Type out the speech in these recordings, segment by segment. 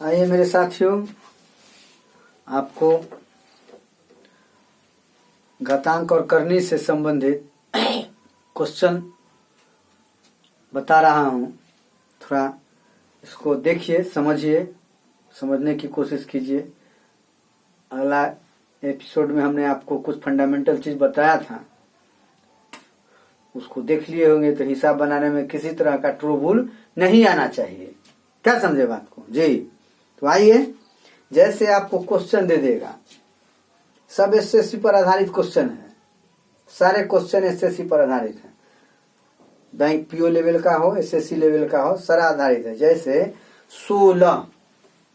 आइए मेरे साथियों, आपको घातांक और करनी से संबंधित क्वेश्चन बता रहा हूँ। थोड़ा इसको देखिए, समझिए, समझने की कोशिश कीजिए। अगला एपिसोड में हमने आपको कुछ फंडामेंटल चीज बताया था, उसको देख लिए होंगे, तो हिसाब बनाने में किसी तरह का ट्रबल नहीं आना चाहिए। क्या समझे बात को जी? तो आइए, जैसे आपको क्वेश्चन दे देगा, सब एसएससी पर आधारित क्वेश्चन है, सारे क्वेश्चन एसएससी पर आधारित है। बैंक पीओ लेवल का हो, एसएससी लेवल का हो, सारा आधारित है। जैसे 16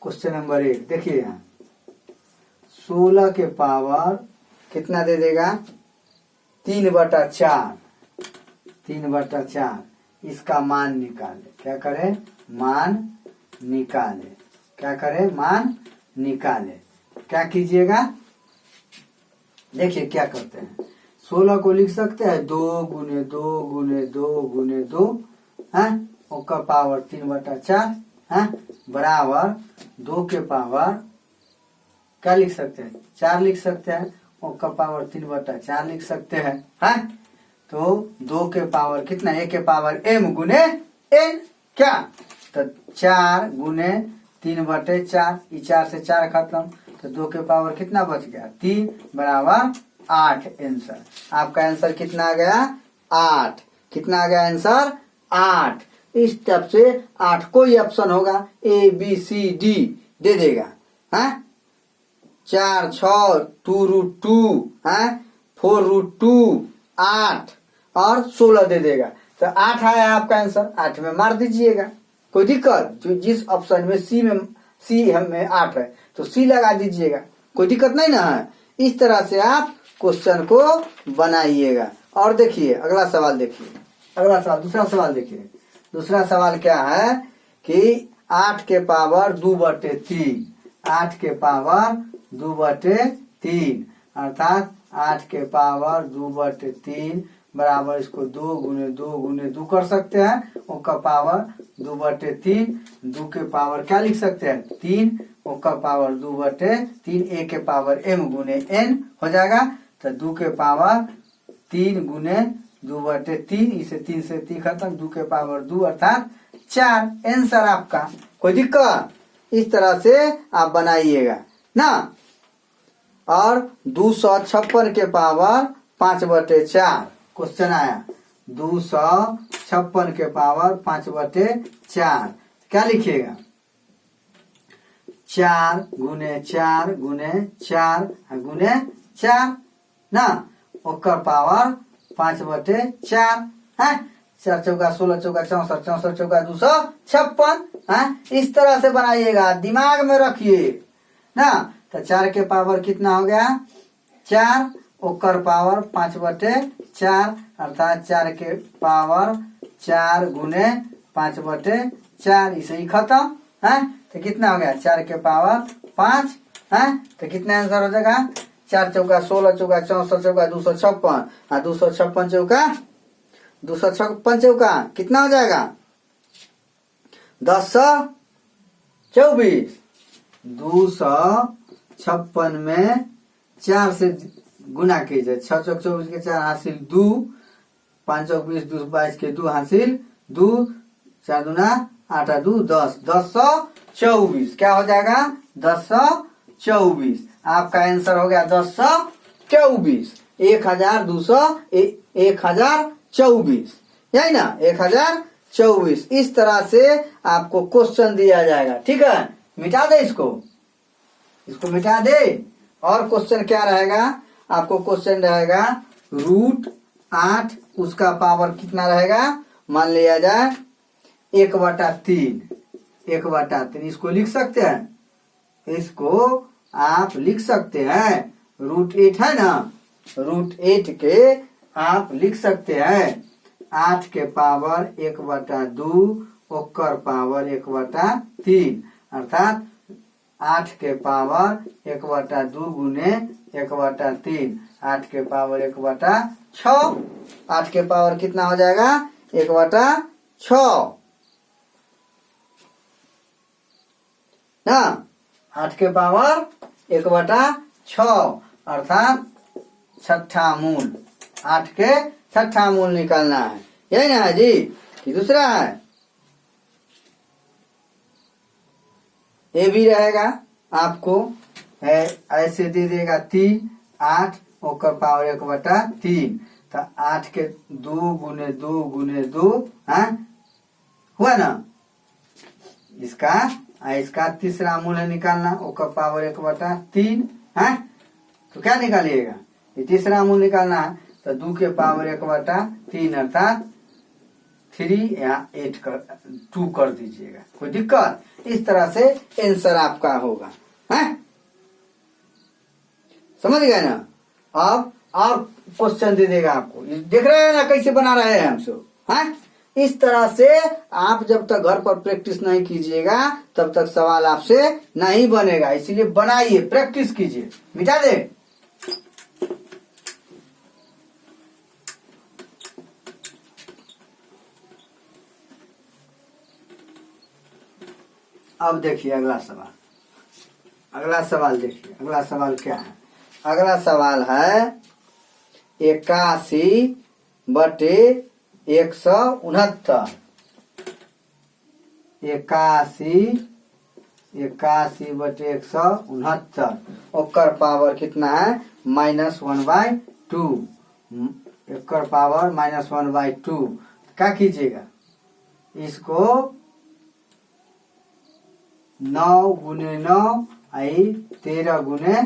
क्वेश्चन नंबर 1 देखिए, यहाँ 16 के पावर कितना दे देगा? 3/4। 3/4 इसका मान निकाले। क्या करें? मान निकाले। क्या करें? मान निकाले। क्या कीजिएगा? देखिए क्या करते हैं। 16 को लिख सकते हैं 2 गुने 2 गुने 2 गुने 2 है, उसका पावर 3/4 है, बराबर 2 के पावर क्या लिख सकते हैं? 4 लिख सकते हैं, उसका पावर 3/4 लिख सकते हैं, है? तो 2 के पावर कितना? a के पावर m गुने n। क्या? तो 4 गुने 3/4, 4 से 4 खत्म, तो 2 के पावर कितना बच गया? 3 बराबर 8 आंसर। आपका आंसर कितना आ गया? 8। कितना आ गया आंसर? 8। इस स्टेप से 8 कोई ऑप्शन होगा, ए बी सी डी दे देगा, है? 4 6 2√2 है, 4√2 8 और 16 दे देगा। तो 8 आया आपका आंसर, 8 में मार दीजिएगा। कोई दिक्कत? जो जिस ऑप्शन में सी में 8 है तो सी लगा दीजिएगा, कोई दिक्कत नहीं ना है। इस तरह से आप क्वेश्चन को बनाइएगा। और देखिए अगला सवाल, देखिए अगला सवाल, दूसरा सवाल देखिए। दूसरा सवाल क्या है कि 8 के पावर 2/3, 8 के पावर 2/3 अर्थात 8 के पावर 2/3 बराबर, इसको 2 गुने 2 गुने 2 कर सकते हैं, उसका पावर 2/3। 2 के पावर क्या लिख सकते हैं? 3, उसका पावर 2/3, a के पावर m गुने n हो जाएगा। तो 2 के पावर 3 गुने 2/3, इसे 3 से 3 खत्म, 2 के पावर 2 अर्थात 4 आंसर आपका। कोई दिक्कत? इस तरह से आप बनाइएगा ना। और 256 के पावर 5/4 क्वेश्चन आया। 256 के पावर 5/4 क्या लिखिएगा? 4 गुने 4 गुने 4 गुने 4 ना, उसका पावर 5/4 है। 4 चौका 16, चौका 64, 64 चौका 256 है। इस तरह से बनाइएगा, दिमाग में रखिए ना। तो 4 के पावर कितना हो गया? 4, ओकर पावर 5/4 अर्थात 4 के पावर 4 गुने 5/4, इसे ही खत्म है। तो कितना हो गया? 4 के पावर 5 है। तो कितना आंसर हो जाएगा? 4 चौका 16, चौका 64 चौका 256 और 256 चौका कितना हो जाएगा? 10/24। 256 में 4 से गुना कीजिए। 6 चौक 24 के 4 हासिल 2, 5 चौक 20, 2 22 के 2 हासिल 2, 4 दूना 8 2 10, 10/24 क्या हो जाएगा? 10/24 आपका आंसर हो गया। 10/24 1024, यही ना? 1024। इस तरह से आपको क्वेश्चन दिया जाएगा, ठीक है? मिटा दे इसको मिटा दे। और क्वेश्चन क्या रहेगा? आपको क्वेश्चन रहेगा √8, उसका पावर कितना रहेगा? मान लिया जाए 1/3, 1/3 इसको लिख सकते हैं, इसको आप लिख सकते हैं। √8 है ना, √8 के आप लिख सकते हैं 8 के पावर 1/2, ओकर पावर 1/3 अर्थात 8 के पावर 1/2 गुने 1/3, 8 के पावर 1/6, 8 के पावर कितना हो जाएगा? 1/6 ना। 8 के पावर 1/6 अर्थात छठा मूल। 8 के छठा मूल निकालना है, यही ना है जी। कि दूसरा है ये भी रहेगा आपको है, ऐसे दे देगा 3 8 ओकर पावर 1/3 तो 8 के 2 गुने 2 गुने 2 हुआ ना। इसका तीसरा मूल है निकालना, ओकर पावर 1/3 है। तो क्या निकालिएगा, ये तीसरा मूल निकालना है तो 2 के पावर 1/3 अर्थात 3 या 2 कर दीजिएगा, कोई दिक्कत। इस तरह से आंसर आपका होगा, है समझ गए ना। अब और क्वेश्चन दे देगा आपको, देख रहे हैं ना कैसे बना रहे हैं हम सब, है। इस तरह से आप जब तक घर पर प्रैक्टिस नहीं कीजिएगा तब तक सवाल आपसे नहीं बनेगा, इसीलिए बनाइए, प्रैक्टिस कीजिए। मिटा दे। अब देखिए अगला सवाल। अगला सवाल देखिए, अगला सवाल क्या है। अगला सवाल है 81/169। 81/169 ओकर पावर कितना है -1/2। ओकर पावर -1/2। क्या कीजिएगा, इसको 9 गुने 9 आई 13 गुने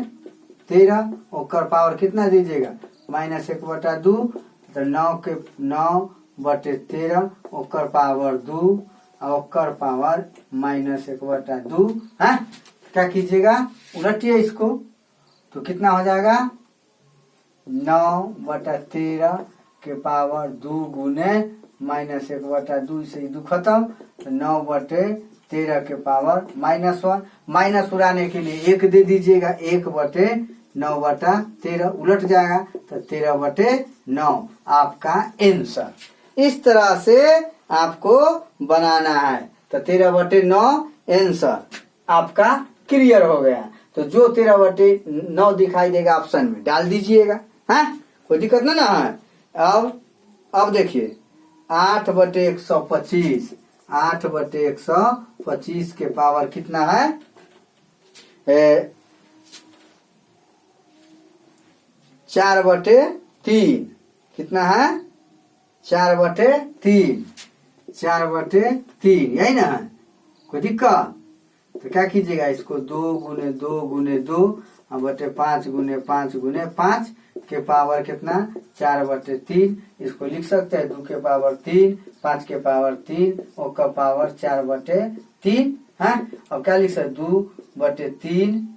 13 ओकर पावर कितना दीजिएगा -1/2 तो 9/13 ओकर पावर 2 और ओकर पावर -1/2 है। क्या कीजिएगा, उलटिए इसको तो कितना हो जाएगा 9/13 के पावर 2 गुने -1/2 से 2 खत्म तो 9/13 के पावर -1 माइनस उड़ाने के लिए 1 दे दीजिएगा। 1/9/13 उलट जाएगा तो 13/9 आपका आंसर। इस तरह से आपको बनाना है तो 13/9 आंसर आपका क्लियर हो गया। तो जो 13/9 दिखाई देगा ऑप्शन में डाल दीजिएगा, है कोई दिक्कत ना है। अब देखिए 8/125 8/125 के पावर कितना है 4/3 कितना है 4/3 4/3 यही ना है, कोई दिक्कत। तो क्या कीजिएगा, इसको 2 गुने 2 गुने 2 बटे 5 गुने 5 गुने 5 के पावर कितना 4/3 इसको लिख सकते हैं। 2 के पावर 3 5 के पावर 3 और का पावर 4/3 है। अब क्या लिख सकते 2/3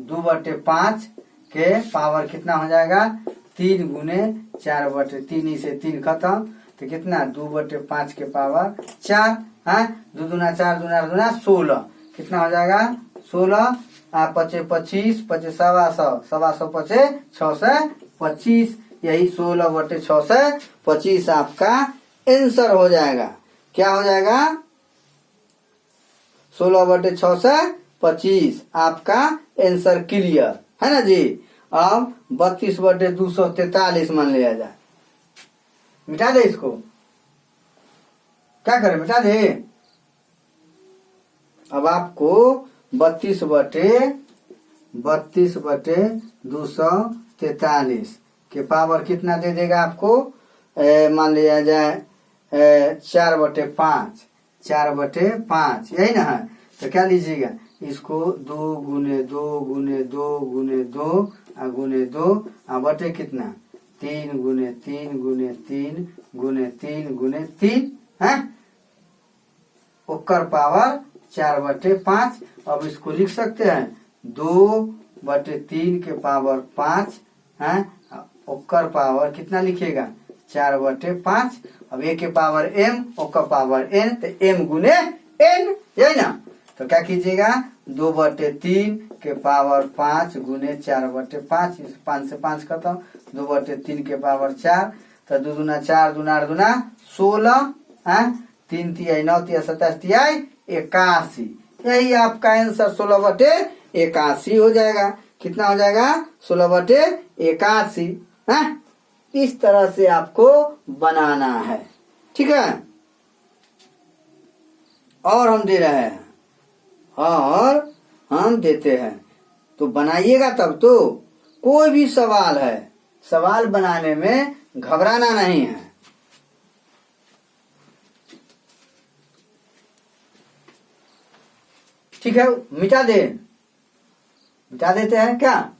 2/5 के पावर कितना हो जाएगा 3 गुने 4/3 से 3 खत्म तो कितना 2/5 के पावर 4 है। 2 दूना 4 दूना 16 कितना हो जाएगा 16 पचे 25 पचे 125 पचे 6 से 25 यही 16/6 से 25 आपका आंसर हो जाएगा। क्या हो जाएगा 16/6 से 25 आपका आंसर क्लियर है ना जी। अब 32/243 मान लिया जाए, मिटा दे इसको, क्या करें मिटा दे। अब आपको 32/243 के पावर कितना दे देगा आपको मान लिया जाए 4/5 4/5 यही ना है। तो क्या लीजिएगा इसको 2 गुने 2 गुने 2 गुने 2 गुने 2 बटे कितना 3 गुने 3 गुने 3 गुने 3 गुने 3 है ओकर पावर 4/5। अब इसको लिख सकते हैं 2/3 के पावर 5 है ओकर पावर कितना लिखेगा 4/5। अब a के पावर m ओकर पावर n तो m गुने n यही ना। तो क्या कीजिएगा 2/3 के पावर 5 गुने 4/5 5 से 5 खत्म 2/3 के पावर 4 तो 2 दूना 4 दूना 8 दूना 16 है 3 तिहाई 9 तिहाई 27 तिहाई 81 यही आपका आंसर 16/81 हो जाएगा। कितना हो जाएगा? 16/81। है, इस तरह से आपको बनाना है। ठीक है, और हम दे रहे हैं, और हम देते हैं, तो बनाइएगा तब तो। कोई भी सवाल है, सवाल बनाने में घबराना नहीं है। ठीक है, मिटा देते हैं क्या?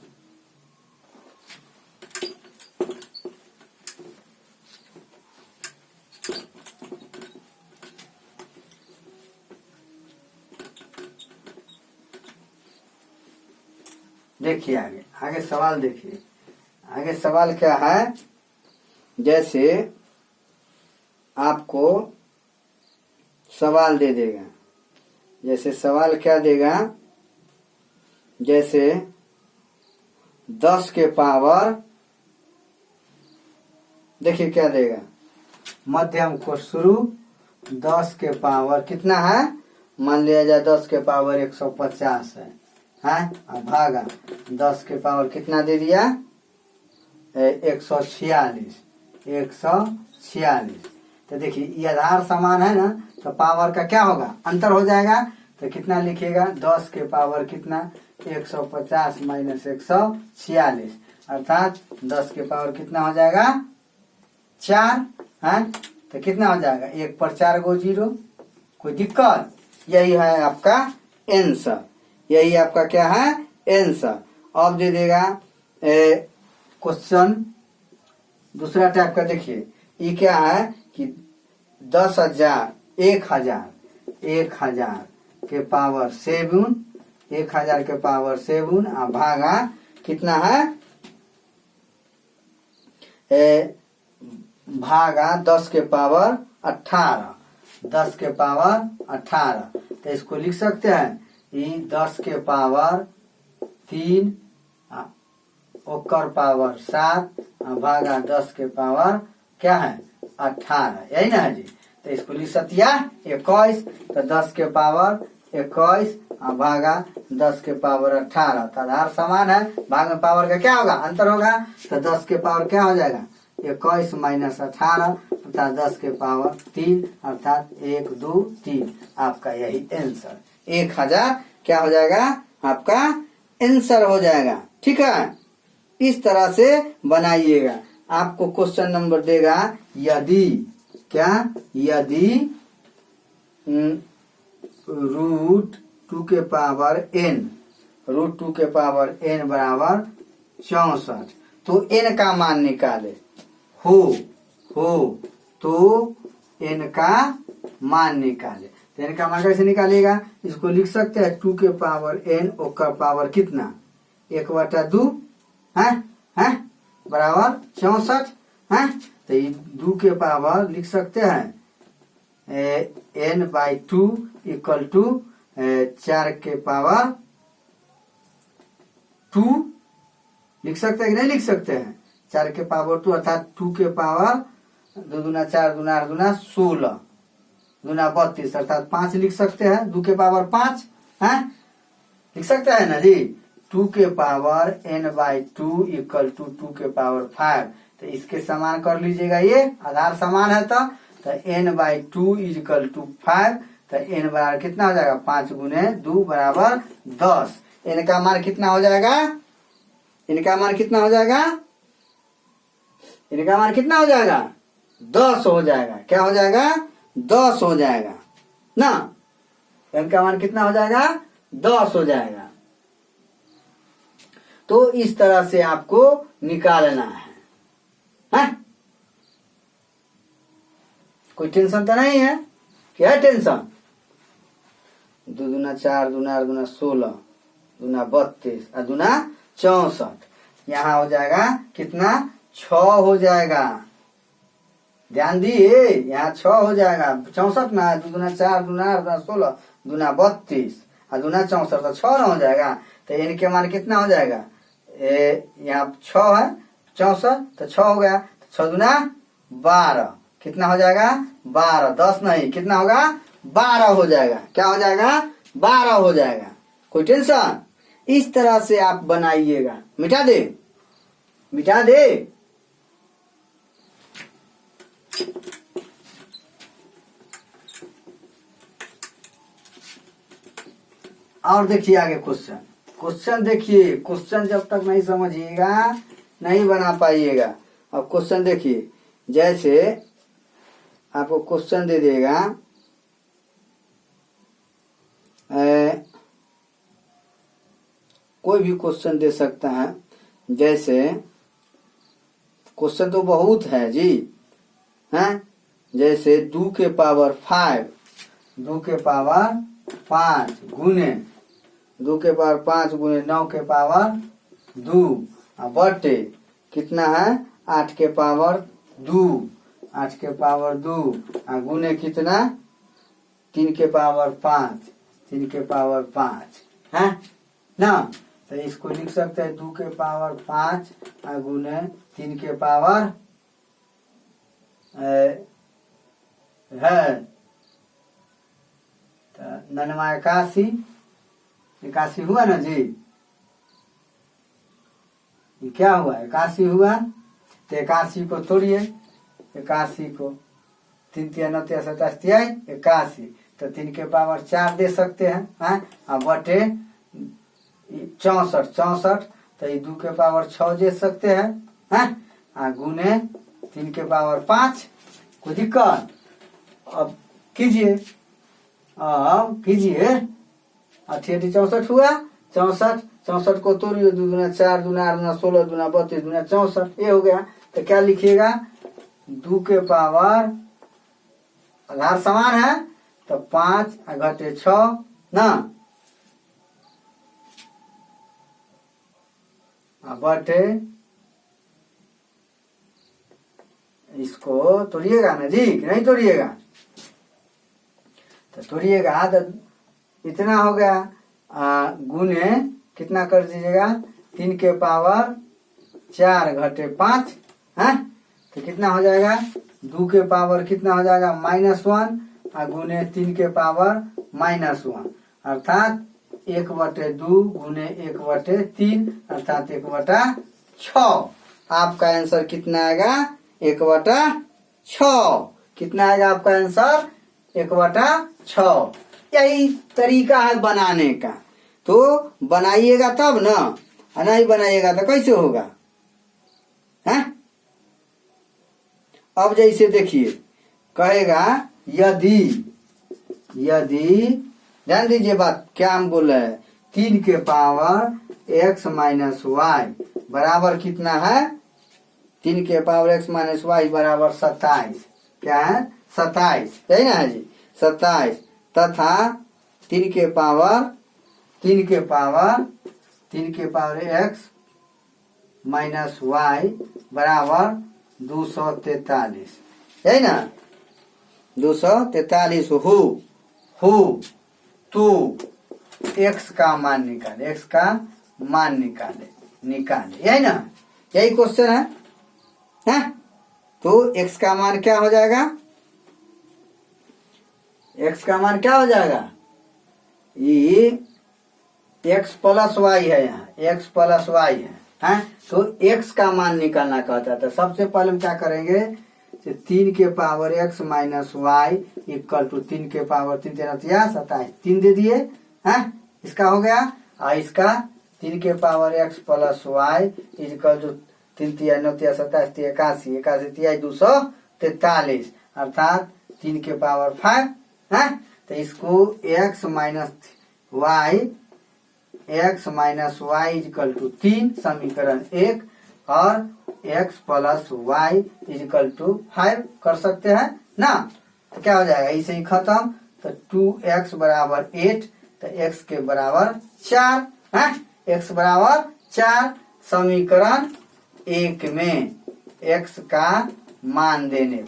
देखिए आगे सवाल देखिए। आगे सवाल क्या है? जैसे आपको सवाल दे देगा, जैसे सवाल क्या देगा, जैसे 10 के पावर, देखिए क्या देगा, मध्यम को शुरू 10 के पावर कितना है, मान लिया जाए 10 के पावर 150 है, अब भागा 10 के पावर कितना दे दिया, 146। तो देखिए ये आधार समान है ना, तो पावर का क्या होगा, अंतर हो जाएगा। तो कितना लिखिएगा, 10 के पावर कितना, 150 माइनस 146, अर्थात 10 के पावर कितना हो जाएगा, 4 है। तो कितना हो जाएगा, 1 पर 4 गो 0, कोई दिक्कत? यही है आपका आंसर, यही आपका क्या है, आंसर। अब दे देगा क्वेश्चन दूसरा टाइप का। देखिए ये क्या है कि 10,000 1000 के पावर 7, 1000 के पावर 7 भागा कितना है, भागा 10 के पावर 18, 10 के पावर 18। तो इसको लिख सकते हैं, ये 10 के पावर 3 ओकर पावर 7 भागा 10 के पावर क्या है, 18, यही ना है जी। तो इसको लिख सकते 21। तो 10 के पावर 21 भागा 10 के पावर 18, तो आधार समान है, भाग में पावर का क्या होगा, अंतर होगा। तो 10 के पावर क्या हो जाएगा, 21 माइनस 18, अर्थात 10 के पावर 3, अर्थात 1 2 3, आपका यही आंसर 1000 क्या हो जाएगा, आपका आंसर हो जाएगा। ठीक है, इस तरह से बनाइएगा। आपको क्वेश्चन नंबर देगा, यदि क्या, यदि √2 के पावर n, √2 के पावर n बराबर 64, तो n का मान निकाले, हो तो n का मान निकाले। तो n का मान कैसे निकालेगा, इसको लिख सकते हैं 2 के पावर n ओकर पावर कितना, 1/2 है बराबर 64 है। तो ये 2 के पावर लिख सकते हैं n/2 इक्वल टू 4 के पावर 2 लिख सकते हैं कि नहीं लिख सकते हैं, 4 के पावर 2, अर्थात 2 के पावर 2 दूना 4 दूना 8 दूना 16 दूना 32, अर्थात 5 लिख सकते हैं, 2 के पावर 5 है, लिख सकते हैं ना जी। 2 के पावर n/2 इक्वल टू 2 के पावर 5, तो इसके समान कर लीजिएगा, ये आधार समान है। तो n/2 इक्वल टू 5, तो n बराबर कितना हो जाएगा, 5 गुने 2 बराबर 10। n का मान कितना हो जाएगा, इनका मान कितना हो जाएगा, इनका मान कितना हो जाएगा, 10 हो जाएगा। क्या हो जाएगा, 10 हो जाएगा ना, इनका मान कितना हो जाएगा, 10 हो जाएगा। तो इस तरह से आपको निकालना है? कोई टेंशन तो नहीं है, क्या है टेंशन, 2 दूना 4 दूना 8 दूना 16 दूना 32 और दूना 64, यहाँ हो जाएगा कितना, 6 हो जाएगा। ध्यान दिए, यहाँ 6 हो जाएगा, 64 ना, 2 दूना 4 दूना 8 दूना 16 दूना 32 और दूना 64, तो 6 ना हो जाएगा। तो इनके मान कितना हो जाएगा, यहाँ 6 है 64, तो 6 हो गया, 6 दूना 12, कितना हो जाएगा, 12, 10 नहीं, कितना होगा, 12 हो जाएगा। क्या हो जाएगा, 12 हो जाएगा। कोई टेंशन? इस तरह से आप बनाइएगा। मिटा दे, मिटा दे। और देखिए आगे क्वेश्चन। क्वेश्चन देखिए, क्वेश्चन जब तक नहीं समझिएगा नहीं बना पाइएगा। अब क्वेश्चन देखिए, जैसे आपको क्वेश्चन दे देगा कोई भी क्वेश्चन दे सकता है। जैसे क्वेश्चन तो बहुत है जी, हैं? जैसे 2 के पावर 5, 2 के पावर 5 गुने 2 के पावर 5 गुने 9 के पावर 2 बटे कितना है 8 के पावर 2, 8 के पावर 2 गुने कितना 3 के पावर 5, 3 के पावर 5 है ना। तो इसको लिख सकते हैं 2 के पावर 5 गुने 3 के पावर है 89, 81 हुआ ना जी। ये क्या हुआ? 81 हुआ। तो 81 को तोड़िए, 81 को 3 3 9 3 27 3 81, तो 3 के पावर 4 दे सकते हैं, हाँ बटे 64, 64 तो ये 2 के पावर 6 दे सकते हैं, हाँ गुने 3 के पावर 5। कोई दिक्कत? अब कीजिए, अब कीजिए। 88 64 हुआ, 64 64 को तोड़िए, 2 दूना 4 दूना 8 दूना 16 दूना 32 दूना 64, ये हो गया। तो क्या लिखिएगा 2 के पावर आधार समान है तो 5 घटे 6 ना बटे, इसको तोड़िएगा ना जी कि नहीं तोड़िएगा? तो तोड़िएगा तो इतना हो गया गुने कितना कर दीजिएगा 3 के पावर 4 घटे 5 है तो कितना हो जाएगा 2 के पावर कितना हो जाएगा -1 गुने 3 के पावर -1 अर्थात 1/2 गुने 1/3 अर्थात 1/6। आपका आंसर कितना आएगा 1/6। कितना आएगा आपका आंसर 1/6। यही तरीका है बनाने का। तो बनाइएगा तब ना, नहीं बनाइएगा तो कैसे होगा? हैं? अब जैसे देखिए कहेगा यदि, यदि ध्यान दीजिए बात क्या हम बोल रहे हैं, 3 के पावर x माइनस वाई बराबर कितना है 3 के पावर x माइनस वाई बराबर 27। क्या है 27, यही ना है जी 27 तथा 3 के पावर x माइनस वाई बराबर 243, यही ना 243 हो तो x का मान निकाले, x का मान निकाले, यही ना, यही क्वेश्चन है? तो x का मान क्या हो जाएगा? x का मान क्या हो जाएगा? ये x प्लस वाई है, यहाँ x प्लस वाई है, तो x का मान निकालना कहता है। तो सबसे पहले हम क्या करेंगे 3 के power x minus y equal to 3 के पावर 3 3 27 3 दे दिए, इसका हो गया। और इसका 3 के power x plus y equal to 3 3 9 3 27 81 81 243 अर्थात 3 के पावर 5, तो इसको x minus y equal to 3 समीकरण 1 और x plus y equal to 5 कर सकते हैं ना। तो क्या हो जाएगा इसे ही खत्म। तो 2x बराबर 8 तो x के बराबर 4, x बराबर 4 समीकरण 1 में x का मान देने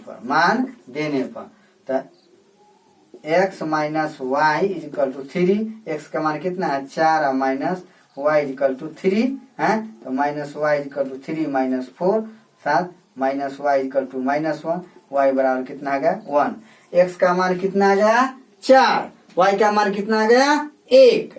पर तो x minus y equal to 3, x का मान कितना है 4 और माइनस वाई इक्वल टू 3 है तो minus y equal to 3 minus 4 साथ minus y equal to -1, y बराबर कितना आ गया 1। x का मान कितना आ गया 4, y का मान कितना आ गया 1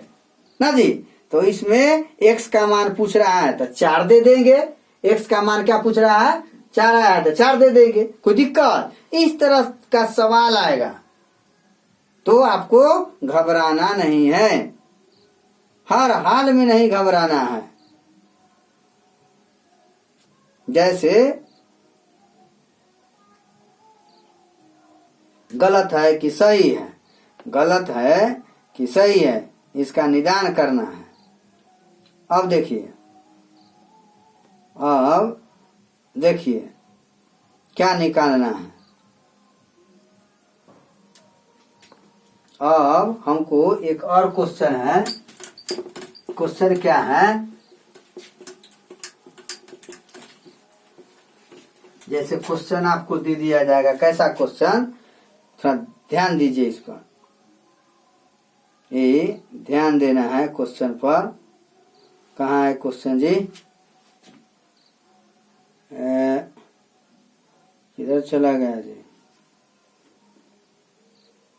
ना जी। तो इसमें x का मान पूछ रहा है तो 4 दे देंगे। x का मान क्या पूछ रहा है? 4 आया है तो 4 दे देंगे। कोई दिक्कत? इस तरह का सवाल आएगा तो आपको घबराना नहीं है, हर हाल में नहीं घबराना है। जैसे गलत है कि सही है, गलत है कि सही है, इसका निदान करना है। अब देखिए, अब देखिए क्या निकालना है। अब हमको एक और क्वेश्चन है। क्वेश्चन क्या है? जैसे क्वेश्चन आपको दे दिया जाएगा, कैसा क्वेश्चन, थोड़ा ध्यान दीजिए इस पर, ये ध्यान देना है क्वेश्चन पर। कहाँ है क्वेश्चन जी? किधर चला गया जी?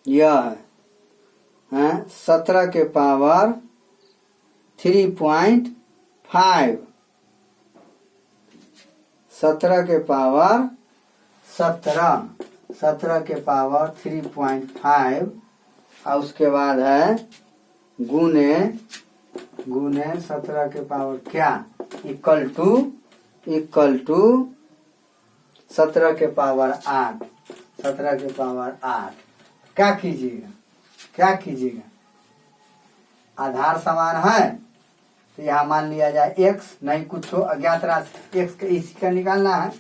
यह है 17 के पावर 3.5, 17 के पावर 17 के पावर 3.5 और उसके बाद है गुने 17 के पावर क्या, इक्वल टू 17 के पावर 8, 17 के पावर 8। क्या कीजिएगा, क्या कीजिएगा? आधार समान है तो यहाँ मान लिया जाए x, नहीं कुछ हो अज्ञात राशि x का, इसी का निकालना है,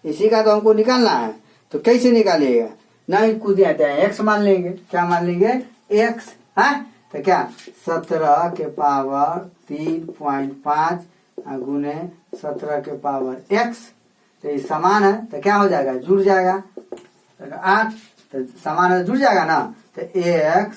इसी का तो हमको निकालना है। तो कैसे निकालिएगा? नहीं कुछ दिया है x मान लेंगे। क्या मान लेंगे? x है। तो क्या 17 के पावर 3.5 गुने 17 के पावर x, तो ये समान है तो क्या हो जाएगा? जुड़ जाएगा। तो 8 तो समान है, जुड़ जाएगा ना। तो x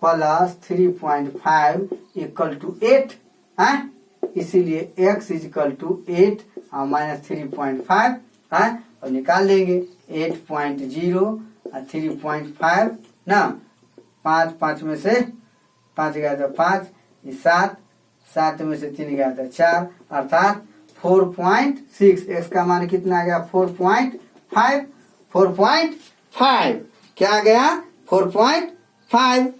प्लस 3.5 इक्वल टू 8 है, इसीलिए x इक्वल टू 8 और माइनस 3.5 है, और निकाल देंगे 8.0 और 3.5 ना। 5 में से 5 गया तो 5, 7 में से 3 गया तो 4, अर्थात 4.6। x का मान कितना आ गया? 4.5 क्या आ गया? 4.5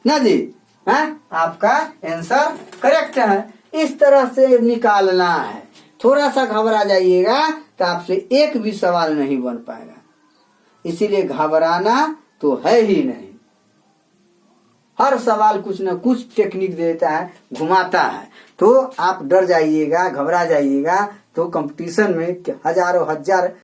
ना जी है। आपका आंसर करेक्ट है। इस तरह से निकालना है। थोड़ा सा घबरा जाइएगा तो आपसे एक भी सवाल नहीं बन पाएगा, इसीलिए घबराना तो है ही नहीं। हर सवाल कुछ न कुछ टेक्निक देता है, घुमाता है। तो आप डर जाइएगा, घबरा जाइएगा तो कंपटीशन में हजारों हजार